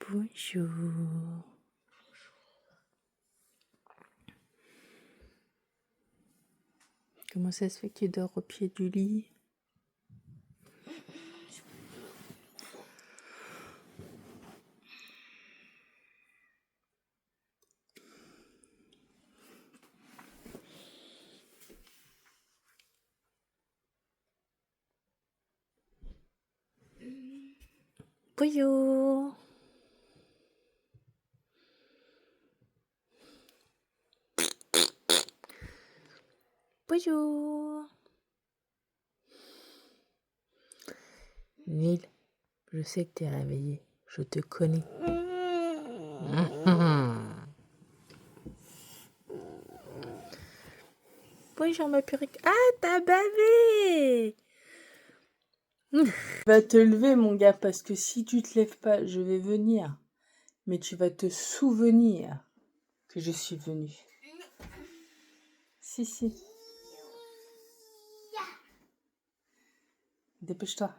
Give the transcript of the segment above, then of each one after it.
Bonjour. Comment ça se fait que tu dors au pied du lit? Bonjour. Bonjour. Neil, je sais que tu es réveillé. Je te connais. Bonjour ma purée. Ah, t'as bavé. Va te lever mon gars, parce que si tu te lèves pas, je vais venir. Mais tu vas te souvenir que je suis venue. Si. Dépêche-toi.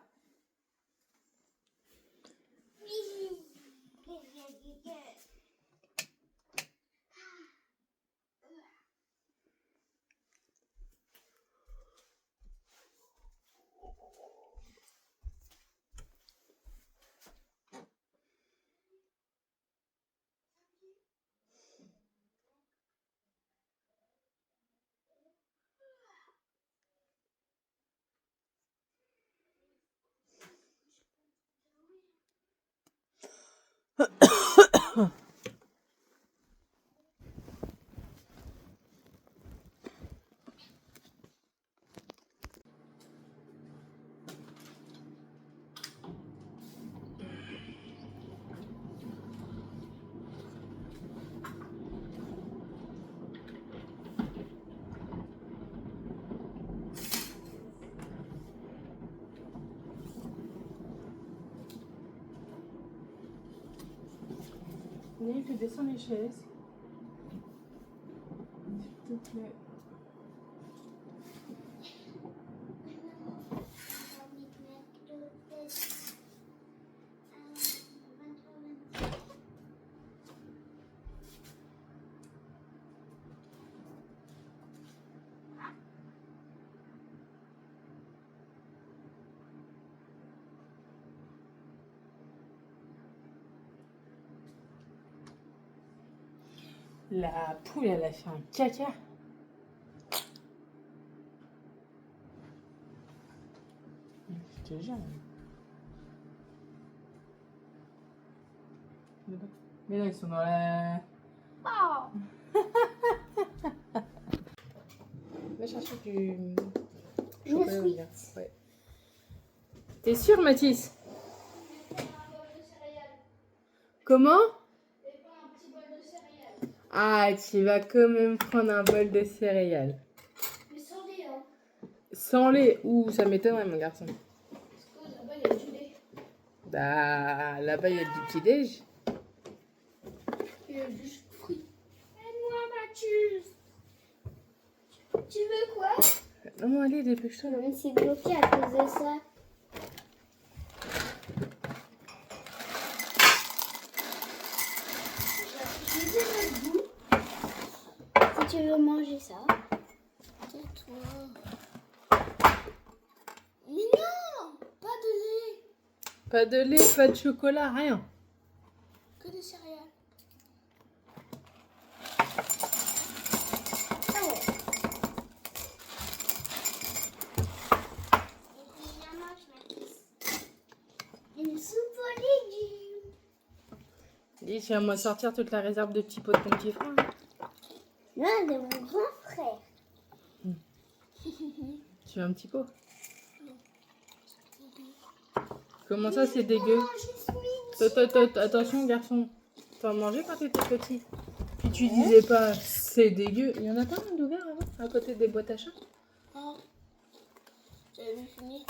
Neil, tu descends les chaises. S'il te plaît. La poule, elle a fait un caca. Je te jure. Mais non, ils sont dans la... Va chercher du chocolat au lien. Ouais. T'es sûr, Mathis? Comment? Ah, tu vas quand même prendre un bol de céréales. Mais sans lait, hein. Sans lait? Ouh, ça m'étonnerait, mon garçon. Parce que là-bas, il y a du lait. Bah, là-bas, il y a du petit-déj. Il y a du fruit. Aide-moi, Mathus. Tu veux quoi? Non, allez, dépêche-toi. On s'est bloqué à cause de ça. Je vais dire le goût. Si tu veux manger ça. Tais-toi. Mais non! Pas de lait. Pas de lait, pas de chocolat, rien. Que des céréales. Une soupe aux légumes. Dis, tu vas me sortir toute la réserve de petits pots de ton petit frère. Non, de mon grand frère. Tu veux un petit pot? Comment ça, c'est dégueu? Attention, garçon. T'en mangeais quand t'étais petit. Puis tu disais pas, c'est dégueu. Il y en a pas un d'ouvert avant, à côté des boîtes à chat? Oh, j'avais fini.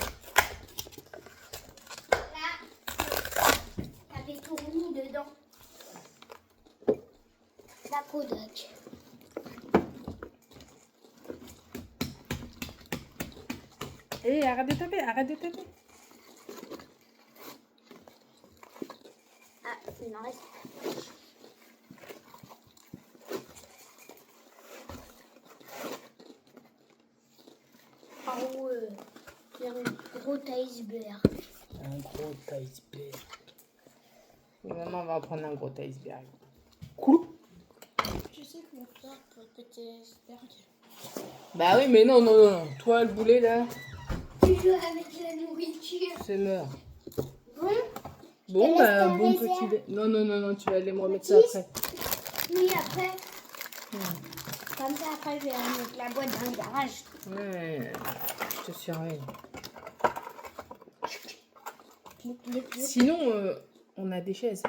Là, t'avais tout remis dedans. La Kodak. Hé, arrête de taper, arrête de taper. Ah, non. m'en reste. Oh ouais, c'est un gros iceberg. Un gros iceberg. Maman va en prendre un gros iceberg. Cool. Je sais comment faire pour le petit iceberg. Bah oui, mais non, non, non, non. Toi, le boulet, là, Tu joues avec la nourriture. c'est mort. Bon, Bon, laisse bah, ta bon réserve. petit... Non, non, non, non, tu vas aller me remettre ça après. oui, après. Comme ça, après, je vais mettre la boîte dans le garage. Ouais, je te surveille. Sinon, on a des chaises.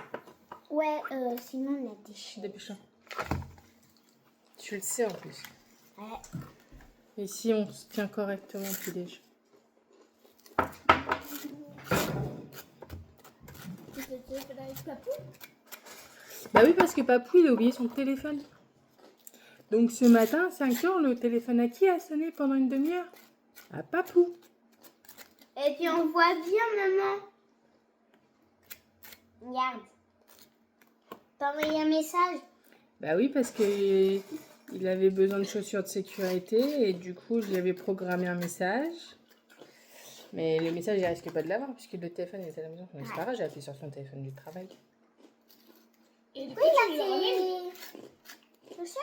Ouais, sinon, on a des chiens. Dépêche-toi. Tu le sais en plus. Ouais. Et si on se tient correctement petit déj. Tu te fais avec Papou? Bah oui, parce que Papou, il a oublié son téléphone. Donc ce matin, à 5h, le téléphone à qui a sonné pendant une demi-heure? À Papou. Et puis on voit bien, maman. Regarde. T'as envoyé un message? Bah oui, parce que il avait besoin de chaussures de sécurité et du coup, je lui avais programmé un message. Mais le message, il risque pas de l'avoir puisque le téléphone était à la maison. Mais c'est pas grave, j'ai appuyé sur son téléphone du travail. Et du coup, tu lui ramènes? C'est ça?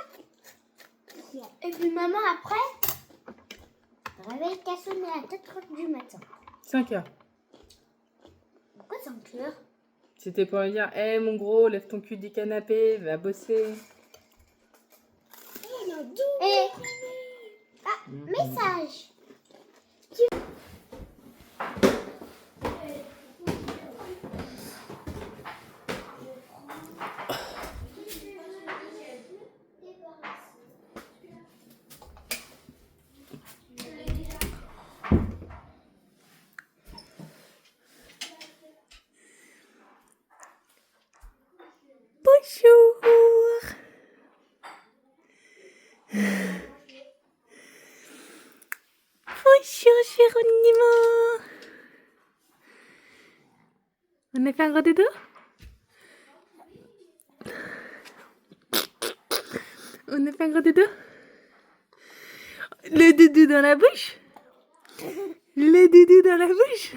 Et puis maman, après, le réveil qui a sonné à 4h du matin. 5h. Pourquoi 5h? C'était pour lui dire, hé mon gros, lève ton cul du canapé, va bosser. Et... Ah, message. Bonjour. Bonjour Géronimo. On a fait un gros dodo? On a fait un gros dodo? Le doudou dans la bouche? Le doudou dans la bouche?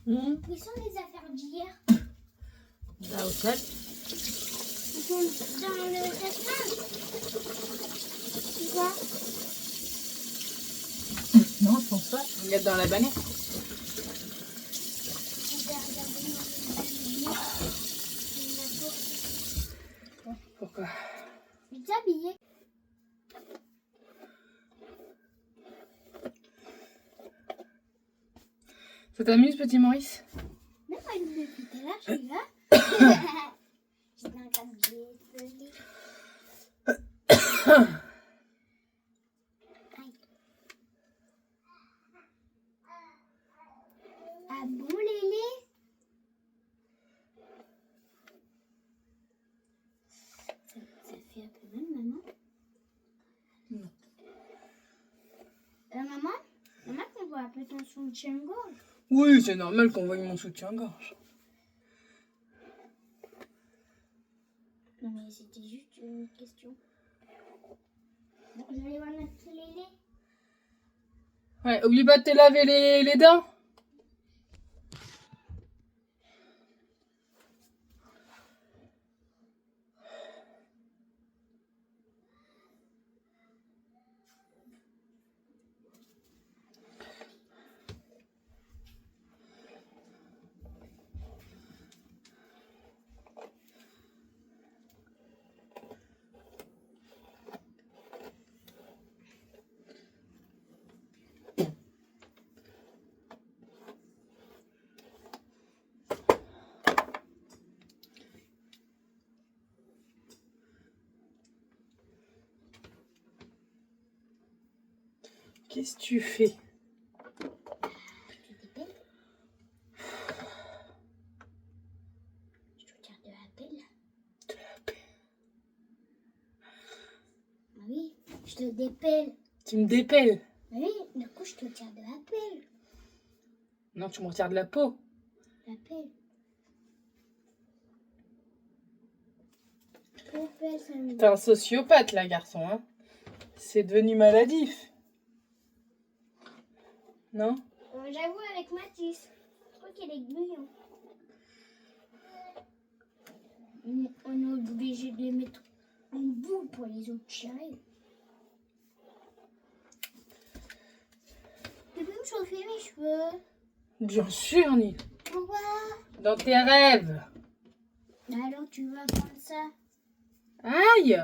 Où sont les affaires d'hier? Bah, au sol. Ils sont dans le casse-linge. Tu vois? Non, je pense pas. Regarde dans la bannière. On va regarder dans le Pourquoi? Je t'ai habillé. Ça t'amuse, petit Maurice? Non, depuis tout à l'heure, je suis là. J'étais en train de désolée. Ah bon, Lélé? Ça fait un peu mal, maman? Non. Maman, qu'on voit un peu ton soutien-gorge. Oui, c'est normal qu'on voie mon soutien-gorge. Non, mais c'était juste une question. Donc, je vais voir notre lait. Ouais, oublie pas de te laver les dents. Qu'est-ce que tu fais? Tu t'épelles? Je te tire de la pelle. De la pelle. Ah oui, je te dépelle. Tu me dépelles. Ah oui, du coup, je te tire de la pelle. Non, tu me retires de la peau. La pelle. La pelle, ça me T'es un sociopathe, là, garçon, hein. C'est devenu maladif. Non? J'avoue, avec Mathis, je crois qu'il est gluant. On est obligé de les mettre en boule pour les autres tirer. Tu peux me chauffer mes cheveux? Bien sûr, Nil. Pourquoi? Dans tes rêves. Alors tu vas prendre ça. Aïe!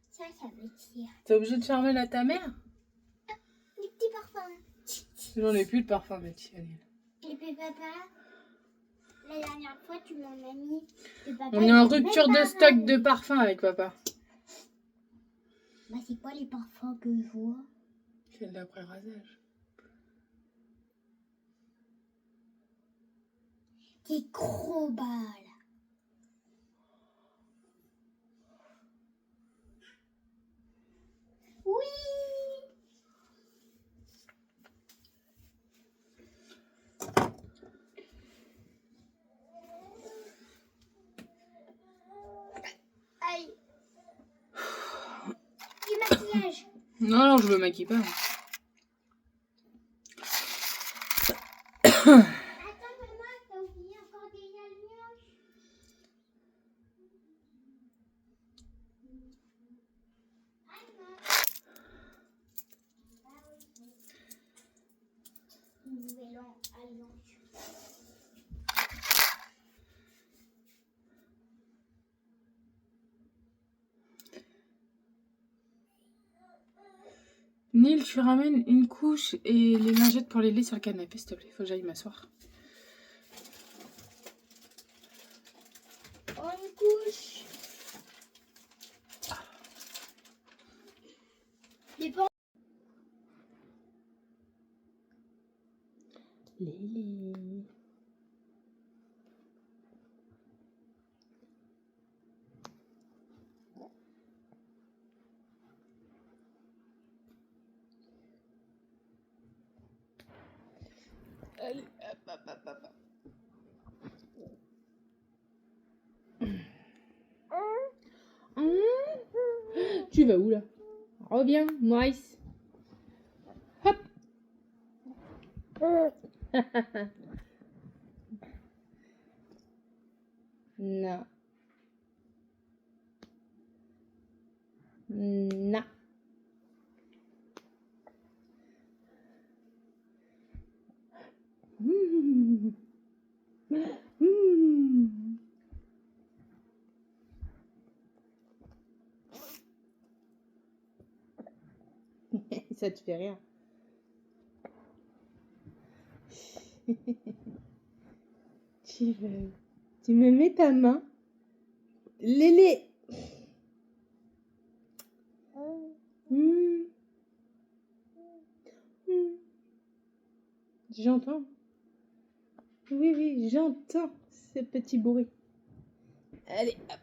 Ça veut dire. T'es obligé de charmer là ta mère? Les petits parfums. J'en ai plus de parfum, Betty. Et puis papa, la dernière fois tu m'en as mis. Et papa, On est en il est rupture même de pas stock mal. de parfum avec papa. Bah c'est quoi les parfums que je vois? C'est d'après rasage. Des gros balles. Oui. Aïe. Du maquillage. Non, non, je me maquille pas. Attends maman, t'as oublié encore des alliances. Nouvel an, alliance. Neil, tu ramènes une couche et les lingettes pour les laits sur le canapé, s'il te plaît. Faut que j'aille m'asseoir. Une couche. Les portes. Lily. Allez, hop, hop, hop, hop. Tu vas où là? Reviens, Maurice. Hop. Non. Non. Ça te fait rire. Tu me mets ta main. Lélé. J'entends. Oui, oui, j'entends ce petit bruit. Allez, hop.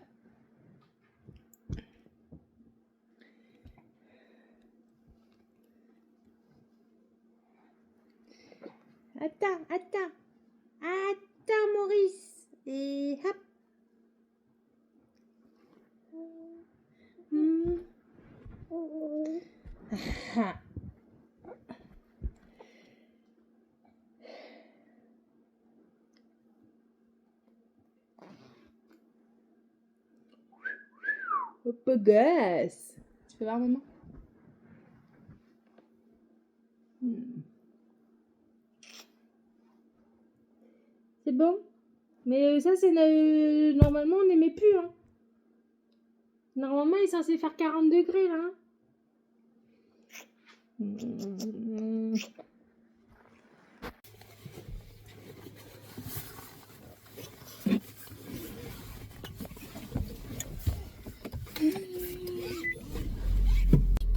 Attends, attends. Attends, Maurice. Et hop. Beau gosse. Tu fais voir maman? C'est bon? Mais ça, c'est normalement, on n'aimait plus. Hein. Normalement, il est censé faire 40 degrés, là.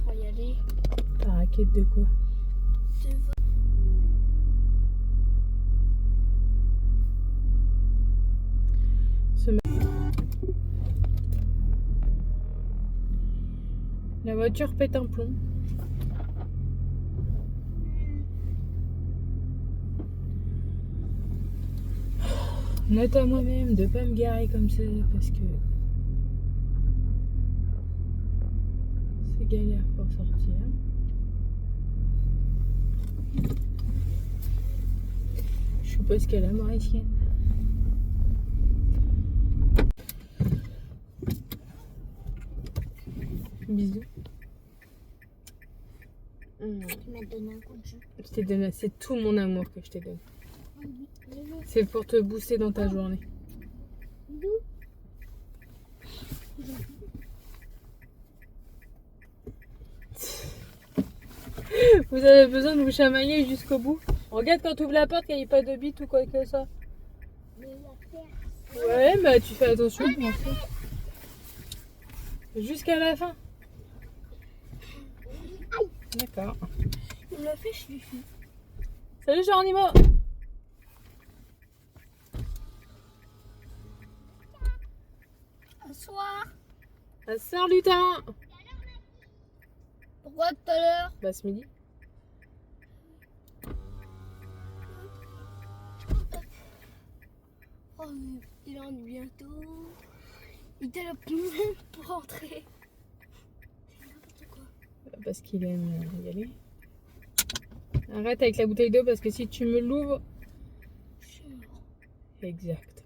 Pour y aller. Ta raquette de quoi? La voiture pète un plomb. Note à moi-même de pas me garer comme ça parce que c'est galère pour sortir. Je suppose qu'elle est mauricienne. Bisous. Tu m'as donné un coup de jeu. Je t'ai donné, c'est tout mon amour que je t'ai donné. C'est pour te booster dans ta journée. Vous avez besoin de vous chamailler jusqu'au bout. Regarde quand tu ouvres la porte qu'il n'y ait pas de bite ou quoi que ça. Ouais, bah tu fais attention. Jusqu'à la fin. D'accord. Il me fait chier. Salut Geronimo. Bonsoir. Bonsoir lutin. Pourquoi tout à l'heure? Bah ce midi. Oh, il rentre bientôt. Il téléphone même pour rentrer. C'est n'importe quoi. Parce qu'il aime y aller. Arrête avec la bouteille d'eau parce que si tu me l'ouvres... Je suis mort. Exact.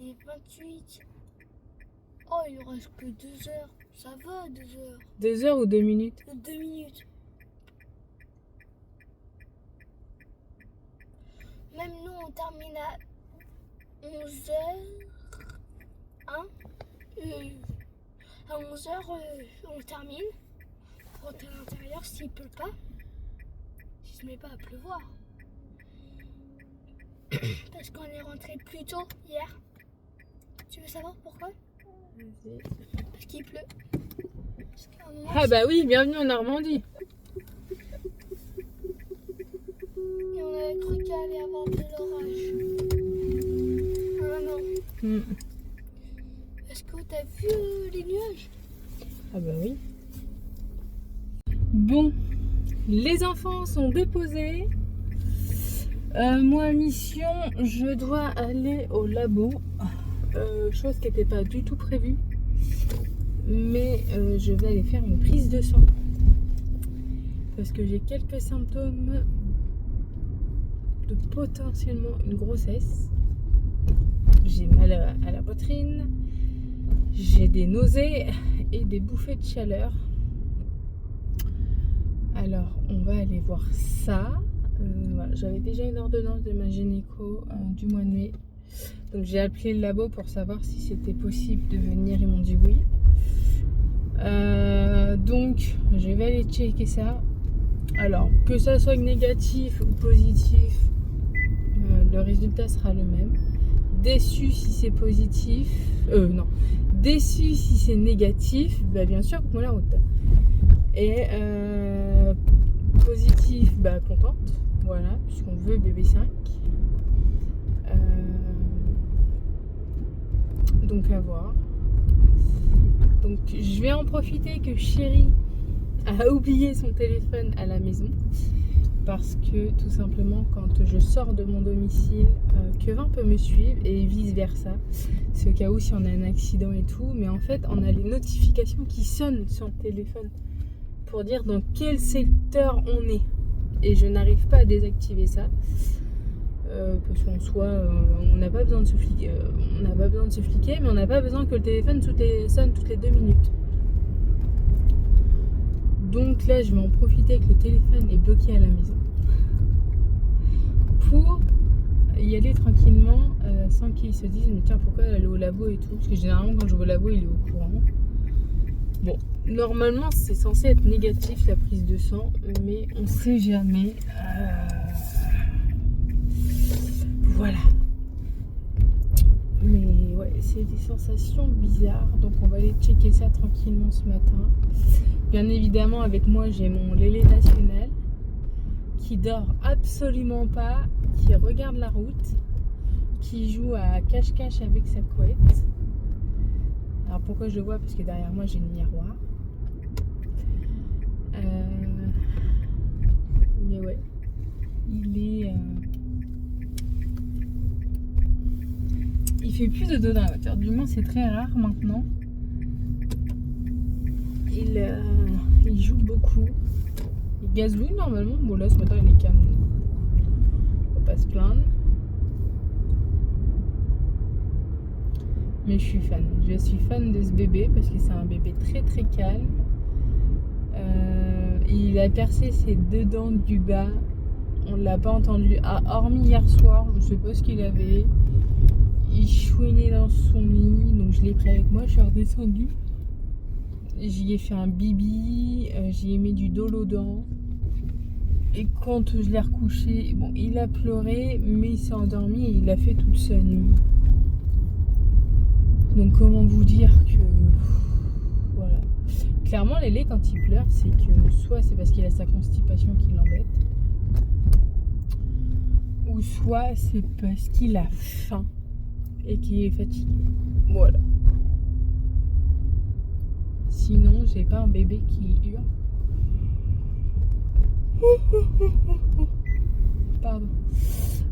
Et 28. Oh, il ne reste que 2 heures. Ça va, 2 heures. 2 heures ou 2 minutes? 2 minutes. Même nous, on termine à 11 heures. Hein? À 11 heures, on termine. Pour rentrer à l'intérieur s'il pleut pas. Si ce n'est pas à pleuvoir. Parce qu'on est rentré plus tôt hier. Tu veux savoir pourquoi? Vas-y. Parce qu'il pleut. Parce qu'à un moment, Ah bah oui, bienvenue en Normandie. et on avait cru qu'il allait avoir de l'orage. Ah non. Est-ce que tu as vu les nuages? Ah bah oui. Bon, les enfants sont déposés. Moi, mission, je dois aller au labo. Chose qui n'était pas du tout prévue. Mais je vais aller faire une prise de sang. Parce que j'ai quelques symptômes de potentiellement une grossesse. J'ai mal à la poitrine. J'ai des nausées et des bouffées de chaleur. Alors, on va aller voir ça. Voilà, j'avais déjà une ordonnance de ma gynéco du mois de mai. Donc, j'ai appelé le labo pour savoir si c'était possible de venir. Ils m'ont dit oui. Donc, je vais aller checker ça. Alors, que ça soit négatif ou positif, le résultat sera le même. Déçu si c'est positif. Non. Déçu si c'est négatif, bah bien sûr, pour la route. Et positif, bah contente. Voilà, puisqu'on veut bébé 5. Donc à voir. Donc je vais en profiter que Chérie a oublié son téléphone à la maison. Parce que tout simplement quand je sors de mon domicile, Kevin peut me suivre et vice versa. C'est au cas où si on a un accident et tout. Mais en fait on a les notifications qui sonnent sur le téléphone pour dire dans quel secteur on est. Et je n'arrive pas à désactiver ça. Parce qu'en soi, on n'a pas besoin de se fliquer, mais on n'a pas besoin que le téléphone sonne toutes les 2 minutes. Donc là, je vais en profiter que le téléphone est bloqué à la maison pour y aller tranquillement sans qu'ils se disent mais tiens, pourquoi aller au labo et tout, parce que généralement quand je vais au labo il est au courant. Bon, normalement c'est censé être négatif la prise de sang, mais on sait jamais. Voilà. Mais ouais, c'est des sensations bizarres, donc on va aller checker ça tranquillement ce matin. Bien évidemment, avec moi j'ai mon Lélé national qui dort absolument pas, qui regarde la route, qui joue à cache-cache avec sa couette. Alors pourquoi je le vois? Parce que derrière moi j'ai le miroir. Mais ouais, il fait plus de dos dans la voiture, du moins c'est très rare maintenant. Il joue beaucoup. Il gazouille normalement. Bon là ce matin il est calme, on va pas se plaindre. Mais je suis fan de ce bébé parce que c'est un bébé très très calme. Il a percé ses 2 dents du bas. On l'a pas entendu. Hormis hier soir, je sais pas ce qu'il avait. Il chouinait dans son lit, donc je l'ai pris avec moi, je suis redescendue. J'y ai fait un bibi, j'y ai mis du Dolodent. Et quand je l'ai recouché, bon, il a pleuré, mais il s'est endormi et il a fait toute sa nuit. Donc comment vous dire que... Voilà. Clairement, Lélé, quand il pleure, c'est que soit c'est parce qu'il a sa constipation qui l'embête, ou soit c'est parce qu'il a faim et qu'il est fatigué. Voilà. Sinon, j'ai pas un bébé qui hurle. Pardon.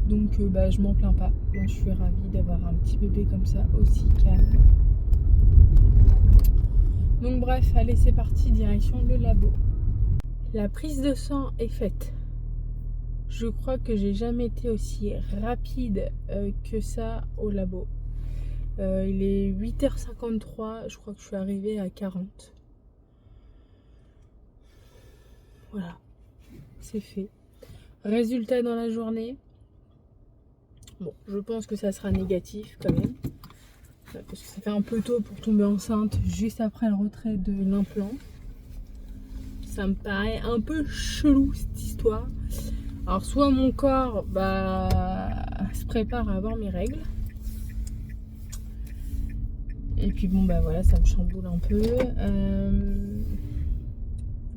Donc, je m'en plains pas. Moi, je suis ravie d'avoir un petit bébé comme ça, aussi calme. Donc, bref, allez, c'est parti, direction le labo. La prise de sang est faite. Je crois que j'ai jamais été aussi rapide que ça au labo. Il est 8h53, je crois que je suis arrivée à 40. Voilà, c'est fait. Résultat dans la journée. Bon, je pense que ça sera négatif quand même. Parce que ça fait un peu tôt pour tomber enceinte juste après le retrait de l'implant. Ça me paraît un peu chelou cette histoire. Alors soit mon corps se prépare à avoir mes règles. Et puis bon voilà, ça me chamboule un peu.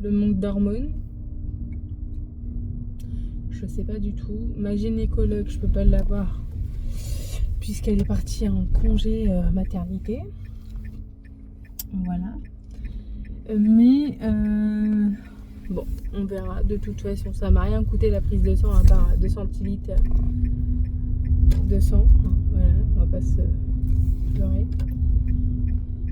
Le manque d'hormones. Je sais pas du tout. Ma gynécologue, je peux pas l'avoir puisqu'elle est partie en congé maternité. Voilà. Mais bon, on verra. De toute façon, ça m'a rien coûté la prise de sang à part 2 centilitres de sang. Voilà, on va pas se pleurer.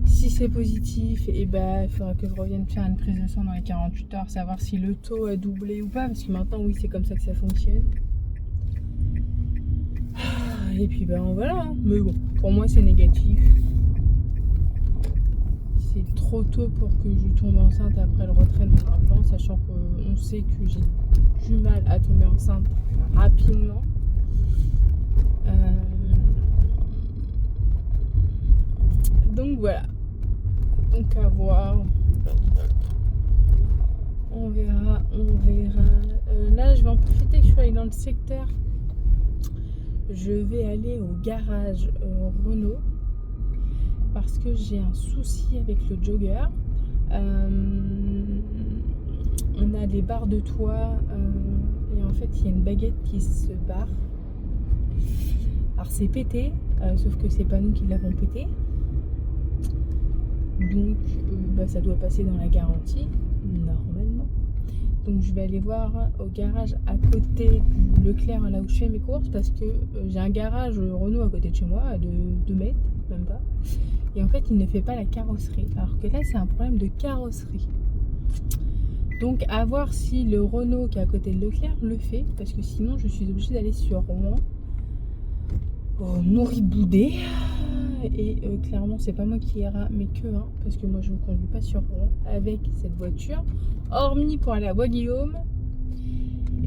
Si c'est positif, il faudra que je revienne faire une prise de sang dans les 48 heures, savoir si le taux a doublé ou pas, parce que maintenant, oui, c'est comme ça que ça fonctionne. Et puis, voilà. Hein. Mais bon, pour moi, c'est négatif. C'est trop tôt pour que je tombe enceinte après le retrait de mon implant, sachant qu'on sait que j'ai du mal à tomber enceinte rapidement. Donc, voilà. Donc à voir. On verra. Là, je vais en profiter que je suis allée dans le secteur. Je vais aller au garage Renault parce que j'ai un souci avec le jogger. On a des barres de toit et en fait, il y a une baguette qui se barre. Alors c'est pété, sauf que c'est pas nous qui l'avons pété. Donc ça doit passer dans la garantie, normalement. Donc je vais aller voir au garage à côté du Leclerc, là où je fais mes courses, parce que j'ai un garage Renault à côté de chez moi, à 2 mètres, même pas. Et en fait, il ne fait pas la carrosserie. Alors que là, c'est un problème de carrosserie. Donc à voir si le Renault qui est à côté de Leclerc le fait, parce que sinon je suis obligée d'aller sur Rouen moribondé. Et clairement, c'est pas moi qui ira, mais que parce que moi je ne conduis pas sur rond avec cette voiture, hormis pour aller à Bois-Guillaume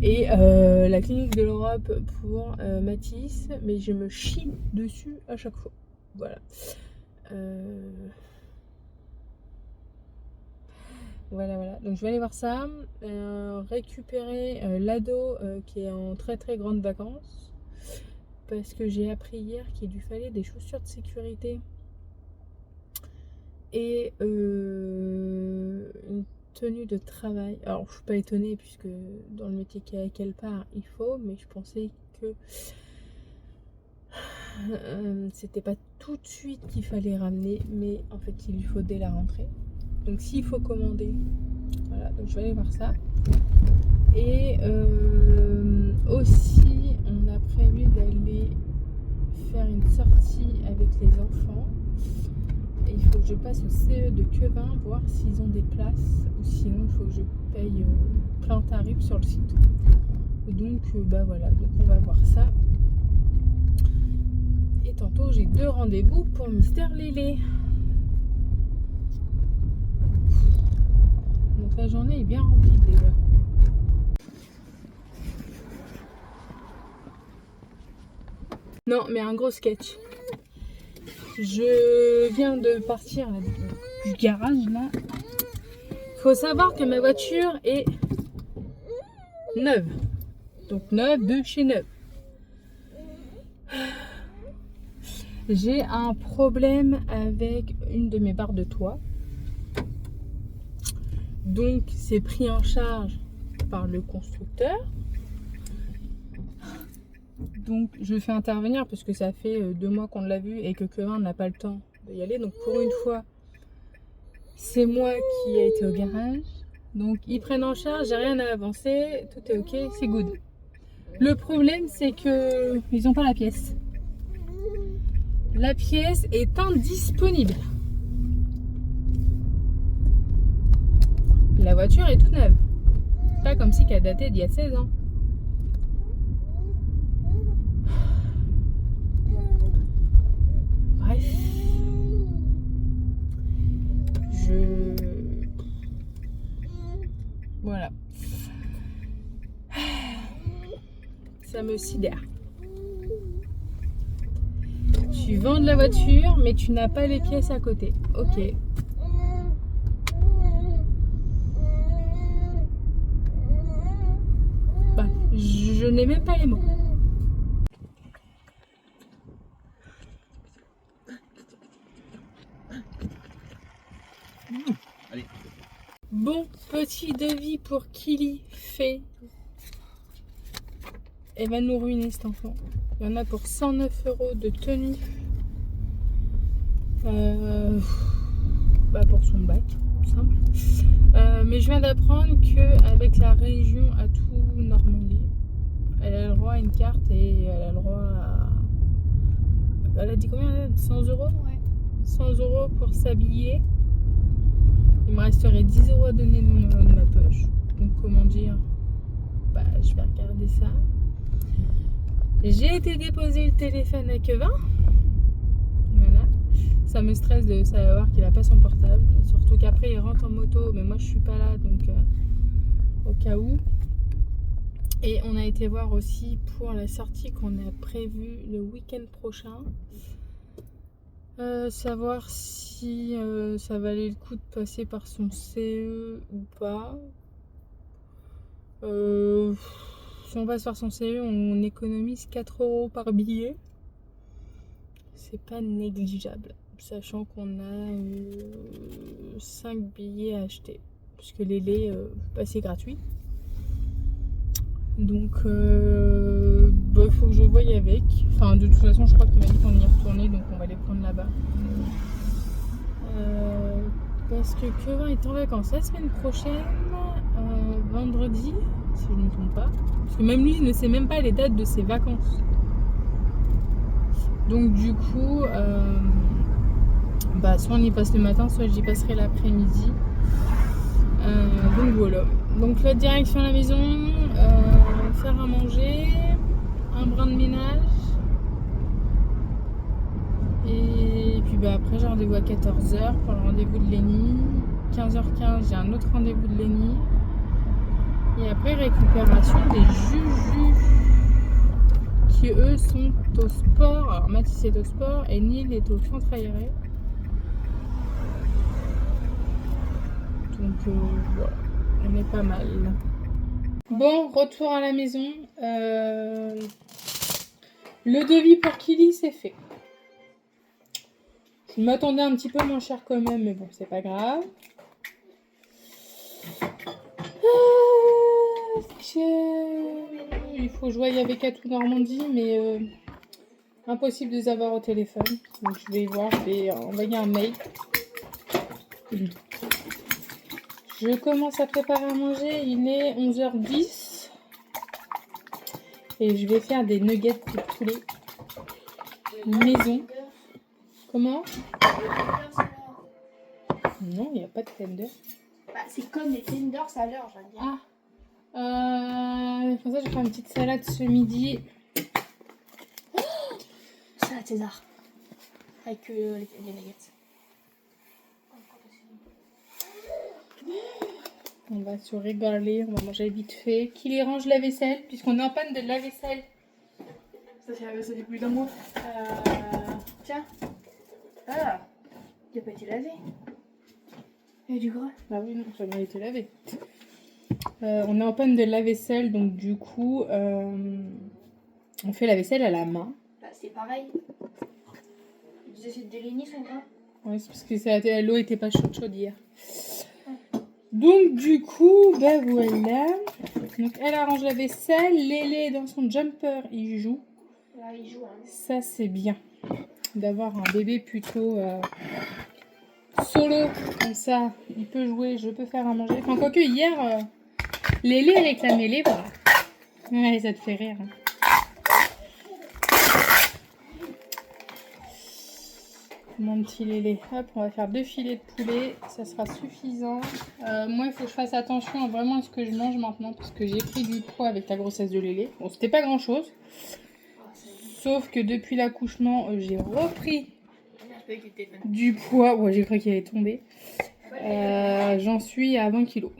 et la clinique de l'Europe pour Mathis, mais je me chie dessus à chaque fois. Voilà. Voilà. Donc je vais aller voir ça, récupérer l'ado qui est en très très grande vacances. Parce que j'ai appris hier qu'il lui fallait des chaussures de sécurité et une tenue de travail. Alors je suis pas étonnée puisque dans le métier qu'elle part il faut, mais je pensais que c'était pas tout de suite qu'il fallait ramener, mais en fait il lui faut dès la rentrée. Donc s'il faut commander, voilà, donc je vais aller voir ça. Et aussi on a prévu d'aller faire une sortie avec les enfants et il faut que je passe au CE de Quevin voir s'ils ont des places ou sinon il faut que je paye plein tarif sur le site. Donc voilà, donc on va voir ça. Et tantôt j'ai 2 rendez-vous pour Mister Lélé. Donc la journée est bien remplie déjà. Non, mais un gros sketch. Je viens de partir là, du garage là. Faut savoir que ma voiture est neuve. Donc neuve de chez neuve. J'ai un problème avec une de mes barres de toit. Donc c'est pris en charge par le constructeur. Donc je le fais intervenir parce que ça fait 2 mois qu'on l'a vu et que Kevin n'a pas le temps d'y aller. Donc pour une fois, c'est moi qui ai été au garage. Donc ils prennent en charge, j'ai rien à avancer, tout est ok, c'est good. Le problème c'est que ils n'ont pas la pièce. La pièce est indisponible. La voiture est toute neuve. Pas comme si qu'elle datait d'il y a 16 ans. Bref. Voilà. Ça me sidère. Tu vends de la voiture, mais tu n'as pas les pièces à côté. Ok. Bah, je n'ai même pas les mots. Allez. Bon, petit devis pour Kili fait. Elle va nous ruiner cet enfant. Il y en a pour 109 € de tenue. Pour son bac, simple. Mais je viens d'apprendre qu'avec la région Atout Normandie, elle a le droit à une carte et elle a le droit à. Elle a dit combien? 100 €? Ouais. 100 € pour s'habiller. Il me resterait 10 € à donner de ma poche. Donc comment dire? Je vais regarder ça. J'ai été déposer le téléphone à Kevin. Voilà. Ça me stresse de savoir qu'il n'a pas son portable. Surtout qu'après il rentre en moto. Mais moi je suis pas là. Donc au cas où. Et on a été voir aussi pour la sortie qu'on a prévue le week-end prochain. Savoir si ça valait le coup de passer par son CE ou pas. Si on passe par son CE, on économise 4 € par billet. C'est pas négligeable, sachant qu'on a 5 billets à acheter. Puisque les c'est gratuit. Donc, il faut que je voie avec. Enfin, de toute façon, je crois qu'il m'a dit qu'on y retournait, donc on va les prendre là-bas. Parce que Kevin est en vacances la semaine prochaine, vendredi, si je ne me trompe pas. Parce que même lui, il ne sait même pas les dates de ses vacances. Donc, du coup, soit on y passe le matin, soit j'y passerai l'après-midi. Donc voilà. Donc la direction à la maison, faire à manger, un brin de ménage Et puis bah, après j'ai rendez-vous à 14h pour le rendez-vous de Lénie. 15h15 j'ai un autre rendez-vous de Lénie. Et après récupération des Juju qui eux sont au sport. Alors Mathis est au sport et Neil est au centre aéré. Donc voilà, on est pas mal. Bon, retour à la maison. Le devis pour Kili c'est fait. Je m'attendais un petit peu moins cher quand même, mais bon, c'est pas grave. Il faut que je voie avec Atout Normandie, mais impossible de les avoir au téléphone. Donc je vais voir, je vais envoyer un mail. Je commence à préparer à manger, il est 11h10. Et je vais faire des nuggets de poulet maison. Comment? Non, il n'y a pas de tender. Bah, c'est comme les tenders à l'heure, j'allais dire. Pour ça, je vais faire une petite salade ce midi. Salade César. Avec les nuggets. On va se régaler, on va manger vite fait. Qui les range la vaisselle, puisqu'on est en panne de lave-vaisselle. Ça fait la vaisselle depuis d'un mois. Tiens. Ah, il n'a pas été lavé. Il y a du gras. Ah oui, non, ça a bien été lavé. On est en panne de lave-vaisselle, donc du coup, on fait la vaisselle à la main. Bah, c'est pareil. Les assiettes de Lénie sont gras. Oui, c'est parce que l'eau était pas chaude hier. Donc du coup, ben voilà. Donc elle arrange la vaisselle, Lélé dans son jumper, il joue. Là, il joue. Hein. Ça c'est bien d'avoir un bébé plutôt solo comme ça. Il peut jouer, je peux faire à manger. Enfin quoique hier, Lélé réclamait les bras. Ouais, ça te fait rire. Hein. Mon petit Lélé. Hop, on va faire 2 filets de poulet, ça sera suffisant. Moi, il faut que je fasse attention vraiment à ce que je mange maintenant parce que j'ai pris du poids avec la grossesse de Lélé. Bon, c'était pas grand chose. Sauf que depuis l'accouchement, j'ai repris du poids. Ouais, j'ai cru qu'il allait tomber. J'en suis à 20 kilos.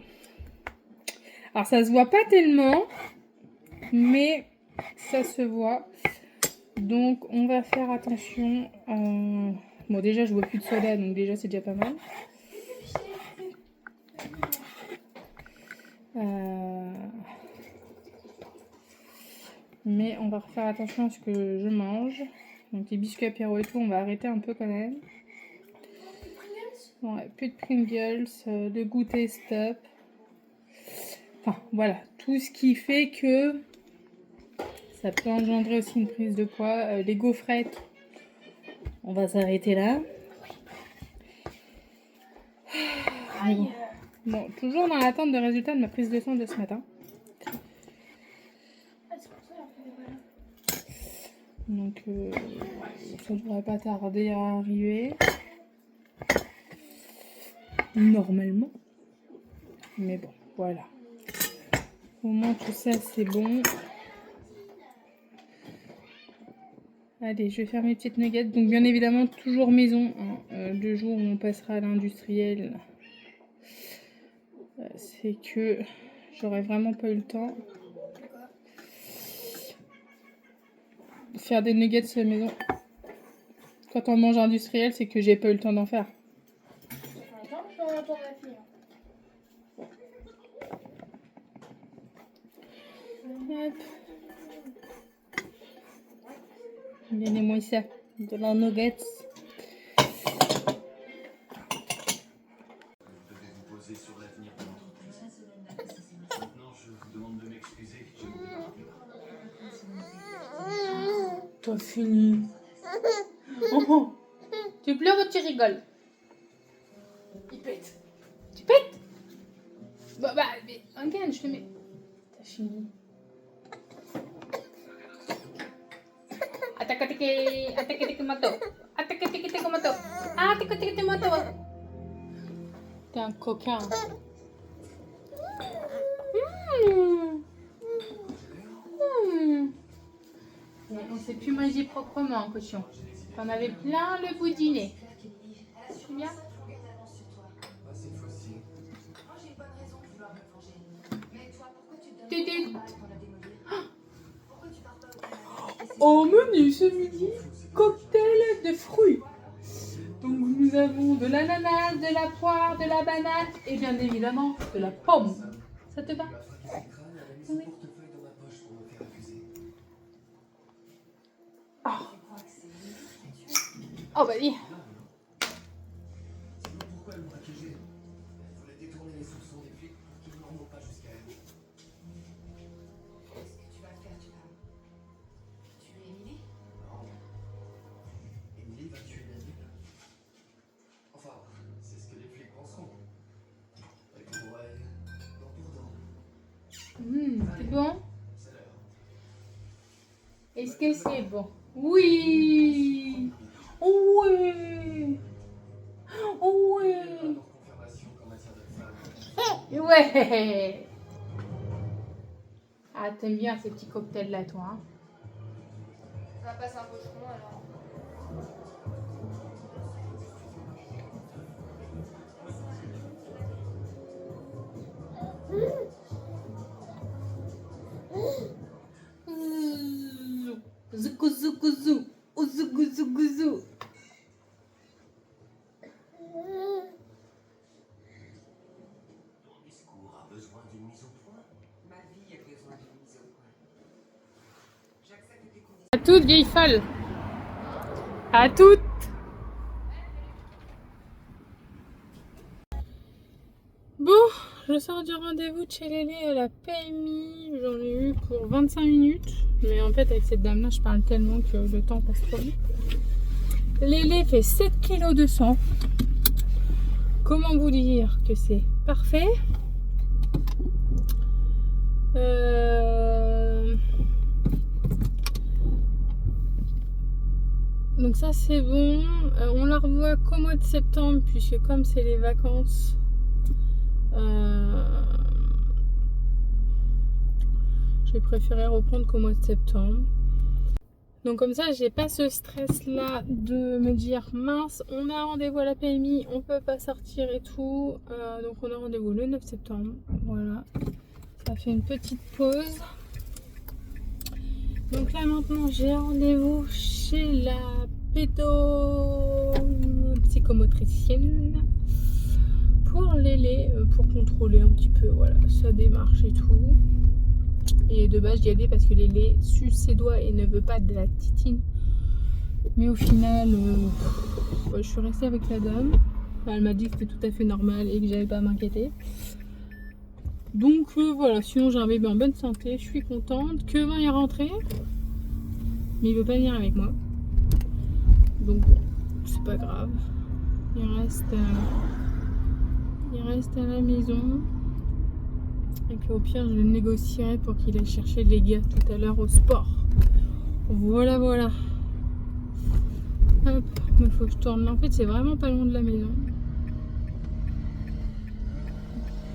Alors, ça se voit pas tellement, mais ça se voit. Donc, on va faire attention. Bon, déjà, je bois plus de soda, donc déjà, c'est déjà pas mal. Mais on va faire attention à ce que je mange. Donc, les biscuits apéro et tout, on va arrêter un peu quand même. Ouais, plus de Pringles, de goûter stop. Enfin, voilà. Tout ce qui fait que ça peut engendrer aussi une prise de poids. Les gaufrettes, on va s'arrêter là. Bon, toujours dans l'attente de résultats de ma prise de sang de ce matin. Donc, ça devrait pas tarder à arriver. Normalement. Mais bon, voilà. Au moins, tout ça, c'est bon. Allez, je vais faire mes petites nuggets. Donc, bien évidemment, toujours maison. Hein. Le jour où on passera à l'industriel, c'est que j'aurais vraiment pas eu le temps. Faire des nuggets à la maison. Quand on mange industriel, c'est que j'ai pas eu le temps d'en faire. Hop. Donnez-moi ça. De la nuggets. T'as fini. Oh. Tu pleures ou tu rigoles? Il pète. Tu pètes? Bah, mais regarde, je te mets. T'as fini. Attaque moto. Attaque moto. Attaque moto. T'es un coquin. On sait plus manger proprement, cochon. T'en avais plein le bout du nez. C'est bien. Tudu. Au menu ce midi, cocktail de fruits. Donc nous avons de l'ananas, de la poire, de la banane et bien évidemment de la pomme. Ça te va? Oui. Oh, oh bah oui. C'est bon? Est-ce que c'est bon? Oui! Oui! Oui! Ouais! Ah, t'aimes bien ces petits cocktails là, toi, hein? Ça va passer un pocheron alors. Zoukou zoukou zou, zoukou zoukou zou. Ton discours a besoin d'une mise au point. Ma vie a besoin d'une mise au point. J'accepte tes conditions. À toutes, vieille folle. À toutes. Bon, je sors du rendez-vous de chez Lélé à la PMI. J'en ai eu pour 25 minutes. Mais en fait, avec cette dame-là, je parle tellement que le temps passe trop vite. Lélé fait 7 kg de sang. Comment vous dire que c'est parfait? Donc ça c'est bon. On la revoit qu'au mois de septembre puisque comme c'est les vacances, j'ai préféré reprendre qu'au mois de septembre. Donc comme ça j'ai pas ce stress là de me dire mince on a rendez-vous à la PMI, on peut pas sortir et tout. Donc on a rendez-vous le 9 septembre. Voilà. Ça fait une petite pause. Donc là maintenant j'ai rendez-vous chez la pédopsychomotricienne pour Lélé, pour contrôler un petit peu voilà, sa démarche et tout. Et de base j'y allais parce que Lélé suce ses doigts et ne veut pas de la titine. Mais au final, je suis restée avec la dame. Enfin, elle m'a dit que c'était tout à fait normal et que j'avais pas à m'inquiéter. Donc voilà, sinon j'ai un bébé en bonne santé, je suis contente. Kevin est rentré, mais il veut pas venir avec moi. Donc bon, c'est pas grave. Il reste à la maison. Et qu'au pire, je le négocierai pour qu'il aille chercher les gars tout à l'heure au sport. Voilà, voilà. Hop, il faut que je tourne là. En fait, c'est vraiment pas loin de la maison.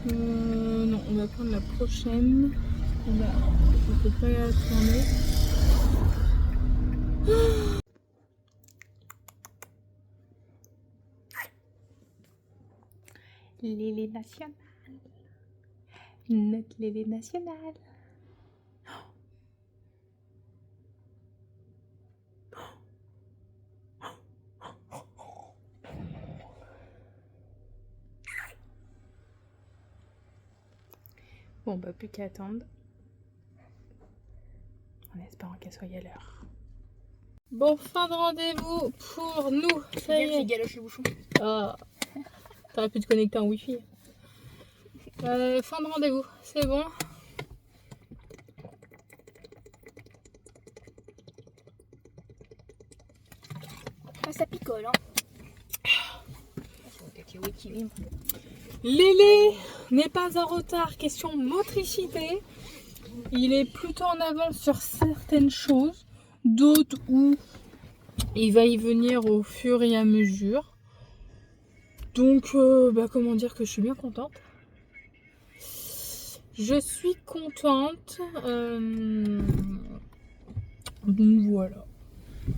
Non, on va prendre la prochaine. On peut pas y tourner. Lélé nationale. Notre Lélé nationale. Bon, bah, plus qu'à attendre. En espérant qu'elle soit à l'heure. Bon, fin de rendez-vous pour nous. Ça y est. Galoche le bouchon. Ah, t'aurais pu te connecter en Wi-Fi. Fin de rendez-vous, c'est bon. Ah, ça picole, hein. Lélé n'est pas en retard, question motricité. Il est plutôt en avance sur certaines choses, d'autres où il va y venir au fur et à mesure. Donc, comment dire que je suis bien contente. Je suis contente. Donc voilà.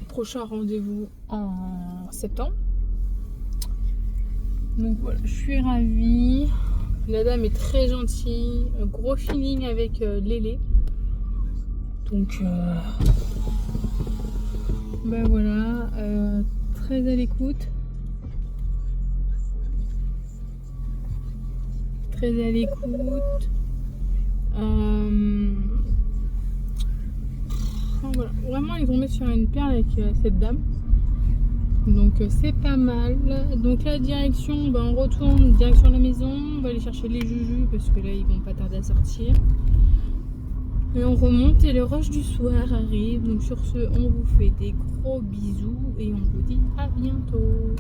Prochain rendez-vous en septembre. Donc voilà, je suis ravie. La dame est très gentille. Un gros feeling avec Lélé. Donc ben voilà, très à l'écoute. Très à l'écoute. Enfin, voilà. Vraiment, il est tombé sur une perle avec cette dame. Donc c'est pas mal. Donc la direction, ben, on retourne direction la maison. On va aller chercher les jujus parce que là ils vont pas tarder à sortir. Et on remonte et le rush du soir arrive. Donc sur ce, on vous fait des gros bisous et on vous dit à bientôt.